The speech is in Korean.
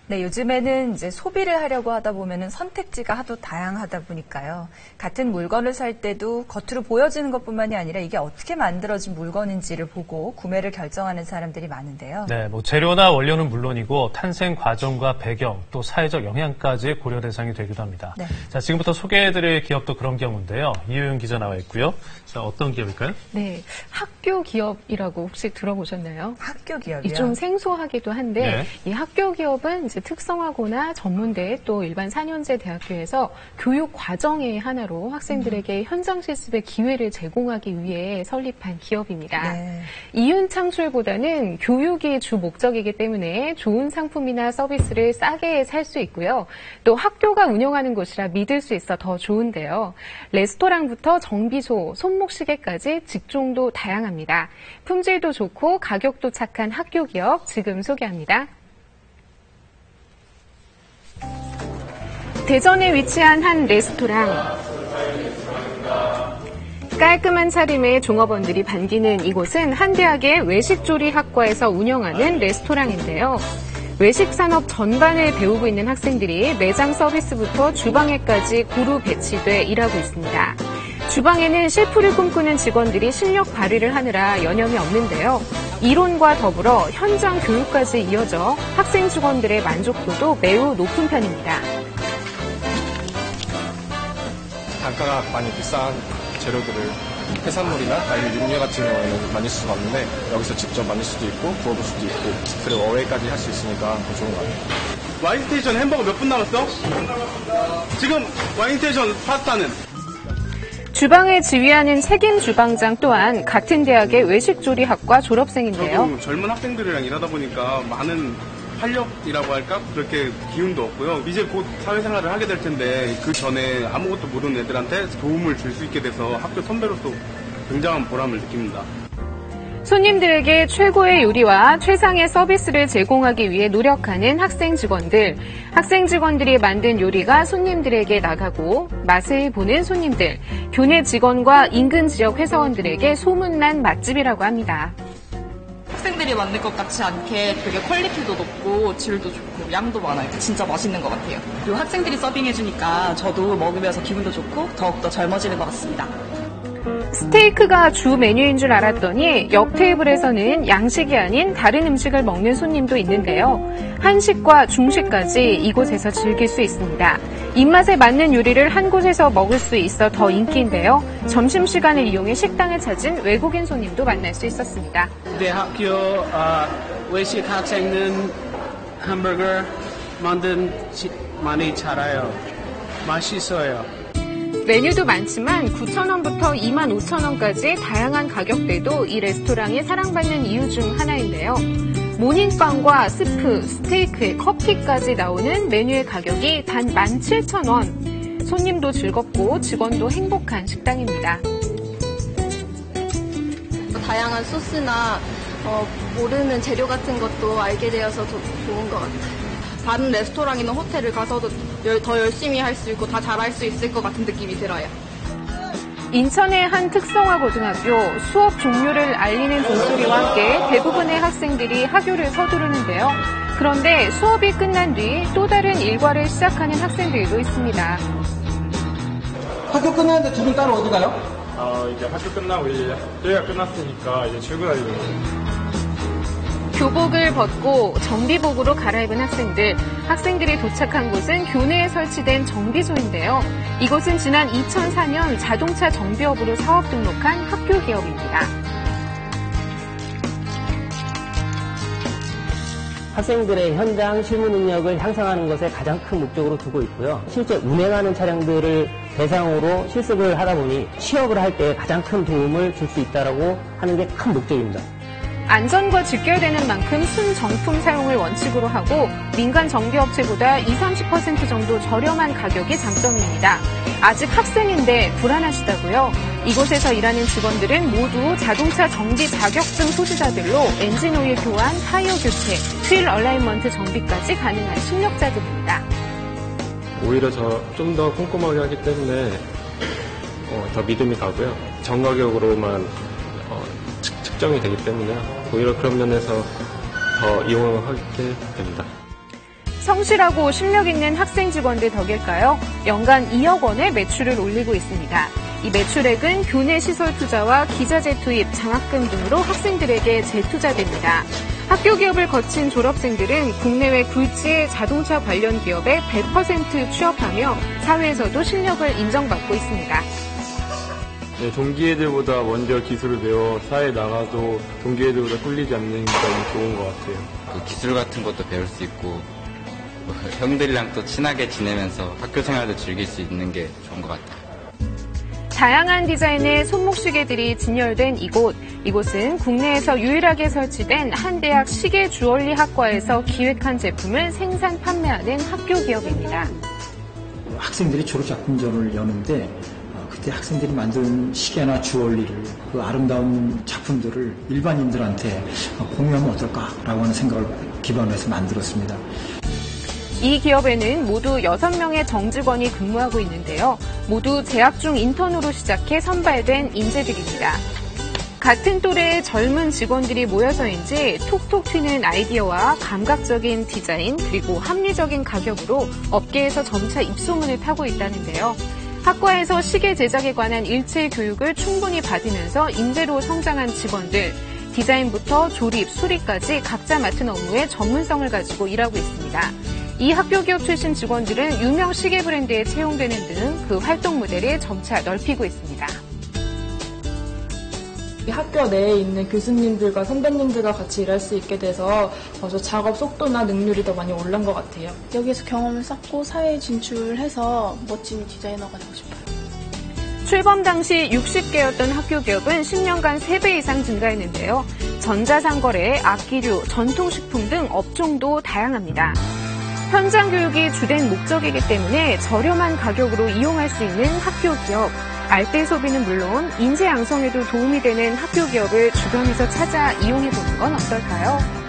네, 요즘에는 이제 소비를 하려고 하다 보면은 선택지가 하도 다양하다 보니까요. 같은 물건을 살 때도 겉으로 보여지는 것뿐만이 아니라 이게 어떻게 만들어진 물건인지를 보고 구매를 결정하는 사람들이 많은데요. 네, 재료나 원료는 물론이고 탄생 과정과 배경, 또 사회적 영향까지 고려 대상이 되기도 합니다. 네. 자, 지금부터 소개해드릴 기업도 그런 경우인데요. 이효영 기자 나와 있고요. 자, 어떤 기업일까요? 네, 학교 기업이라고 혹시 들어보셨나요? 학교 기업이요? 좀 생소하기도 한데 이 학교 기업은 이제 특성화고나 전문대 또 일반 4년제 대학교에서 교육 과정의 하나로 학생들에게 현장 실습의 기회를 제공하기 위해 설립한 기업입니다. 네. 이윤 창출보다는 교육이 주 목적이기 때문에 좋은 상품이나 서비스를 싸게 살 수 있고요. 또 학교가 운영하는 곳이라 믿을 수 있어 더 좋은데요. 레스토랑부터 정비소, 손목시계까지 직종도 다양합니다. 품질도 좋고 가격도 착한 학교 기업 지금 소개합니다. 대전에 위치한 한 레스토랑. 깔끔한 차림에 종업원들이 반기는 이곳은 한 대학의 외식조리학과에서 운영하는 레스토랑인데요. 외식 산업 전반을 배우고 있는 학생들이 매장 서비스부터 주방에까지 고루 배치돼 일하고 있습니다. 주방에는 셰프를 꿈꾸는 직원들이 실력 발휘를 하느라 여념이 없는데요. 이론과 더불어 현장 교육까지 이어져 학생 직원들의 만족도도 매우 높은 편입니다. 단가가 많이 비싼 재료들을 해산물이나 아니면 육류 같은 경우에는 만들 수가 없는데 여기서 직접 만들 수도 있고 구워볼 수도 있고 그리고 어웨이까지 할 수 있으니까 더 좋은 것 같아요. 와인스테이션 햄버거 몇 분 남았어? 지금 와인스테이션 파스타는? 주방을 지휘하는 책임 주방장 또한 같은 대학의 외식조리학과 졸업생인데요. 저도 젊은 학생들이랑 일하다 보니까 많은 활력이라고 할까? 그렇게 기운도 없고요. 이제 곧 사회생활을 하게 될 텐데 그 전에 아무것도 모르는 애들한테 도움을 줄 수 있게 돼서 학교 선배로서 굉장한 보람을 느낍니다. 손님들에게 최고의 요리와 최상의 서비스를 제공하기 위해 노력하는 학생 직원들. 학생 직원들이 만든 요리가 손님들에게 나가고 맛을 보는 손님들. 교내 직원과 인근 지역 회사원들에게 소문난 맛집이라고 합니다. 학생들이 만들 것 같지 않게 되게 퀄리티도 높고 질도 좋고 양도 많아요. 진짜 맛있는 것 같아요. 그리고 학생들이 서빙해주니까 저도 먹으면서 기분도 좋고 더욱더 젊어지는 것 같습니다. 스테이크가 주 메뉴인 줄 알았더니 옆 테이블에서는 양식이 아닌 다른 음식을 먹는 손님도 있는데요. 한식과 중식까지 이곳에서 즐길 수 있습니다. 입맛에 맞는 요리를 한 곳에서 먹을 수 있어 더 인기인데요. 점심시간을 이용해 식당을 찾은 외국인 손님도 만날 수 있었습니다. 대학교 외식 학생은 햄버거 만든 집 많이 잘해요. 맛있어요. 메뉴도 많지만 9,000원부터 25,000원까지 다양한 가격대도 이 레스토랑이 사랑받는 이유 중 하나인데요. 모닝빵과 스프, 스테이크에 커피까지 나오는 메뉴의 가격이 단 17,000원. 손님도 즐겁고 직원도 행복한 식당입니다. 다양한 소스나 모르는 재료 같은 것도 알게 되어서 더 좋은 것 같아요. 다른 레스토랑이나 호텔을 가서도 더 열심히 할 수 있고 다 잘할 수 있을 것 같은 느낌이 들어요. 인천의 한 특성화 고등학교 수업 종료를 알리는 종소리와 함께 대부분의 학생들이 학교를 서두르는데요. 그런데 수업이 끝난 뒤 또 다른 일과를 시작하는 학생들도 있습니다. 학교 끝났는데 두 분 따로 어디 가요? 이제 학교 끝나고 이제 대회가 끝났으니까 이제 출근하려고. 교복을 벗고 정비복으로 갈아입은 학생들. 학생들이 도착한 곳은 교내에 설치된 정비소인데요. 이곳은 지난 2004년 자동차 정비업으로 사업 등록한 학교 기업입니다. 학생들의 현장 실무 능력을 향상하는 것에 가장 큰 목적으로 두고 있고요. 실제 운행하는 차량들을 대상으로 실습을 하다 보니 취업을 할 때 가장 큰 도움을 줄 수 있다고 하는 게 큰 목적입니다. 안전과 직결되는 만큼 순정품 사용을 원칙으로 하고 민간 정비업체보다 20-30% 정도 저렴한 가격이 장점입니다. 아직 학생인데 불안하시다고요? 이곳에서 일하는 직원들은 모두 자동차 정비 자격증 소지자들로 엔진오일 교환, 타이어 교체, 휠 얼라이먼트 정비까지 가능한 실력자들입니다. 오히려 좀 더 꼼꼼하게 하기 때문에 더 믿음이 가고요. 정가격으로만 측정이 되기 때문에 오히려 그런 면에서 더 이용을 하게 됩니다. 성실하고 실력 있는 학생 직원들 덕일까요? 연간 2억 원의 매출을 올리고 있습니다. 이 매출액은 교내 시설 투자와 기자재 투입, 장학금 등으로 학생들에게 재투자됩니다. 학교 기업을 거친 졸업생들은 국내외 굴지의 자동차 관련 기업에 100% 취업하며 사회에서도 실력을 인정받고 있습니다. 네, 동기 애들보다 먼저 기술을 배워 사회에 나가도 동기 애들보다 꿀리지 않는 점이 좋은 것 같아요. 그 기술 같은 것도 배울 수 있고 형들이랑 또 친하게 지내면서 학교 생활도 즐길 수 있는 게 좋은 것 같아요. 다양한 디자인의 손목시계들이 진열된 이곳은 국내에서 유일하게 설치된 한 대학 시계 주얼리 학과에서 기획한 제품을 생산 판매하는 학교 기업입니다. 학생들이 졸업작품전을 여는데 그때 학생들이 만든 시계나 주얼리를 그 아름다운 작품들을 일반인들한테 공유하면 어떨까라고 하는 생각을 기반으로 해서 만들었습니다. 이 기업에는 모두 6명의 정직원이 근무하고 있는데요. 모두 재학 중 인턴으로 시작해 선발된 인재들입니다. 같은 또래의 젊은 직원들이 모여서인지 톡톡 튀는 아이디어와 감각적인 디자인 그리고 합리적인 가격으로 업계에서 점차 입소문을 타고 있다는데요. 학과에서 시계 제작에 관한 일체 교육을 충분히 받으면서 인재로 성장한 직원들, 디자인부터 조립, 수리까지 각자 맡은 업무에 전문성을 가지고 일하고 있습니다. 이 학교 기업 출신 직원들은 유명 시계 브랜드에 채용되는 등 그 활동 무대를 점차 넓히고 있습니다. 학교 내에 있는 교수님들과 선배님들과 같이 일할 수 있게 돼서 작업 속도나 능률이 더 많이 올른 것 같아요. 여기서 경험을 쌓고 사회에 진출해서 멋진 디자이너가 되고 싶어요. 출범 당시 60개였던 학교 기업은 10년간 3배 이상 증가했는데요. 전자상거래, 악기류, 전통식품 등 업종도 다양합니다. 현장 교육이 주된 목적이기 때문에 저렴한 가격으로 이용할 수 있는 학교 기업. 알뜰 소비는 물론 인재 양성에도 도움이 되는 학교 기업을 주변에서 찾아 이용해보는 건 어떨까요?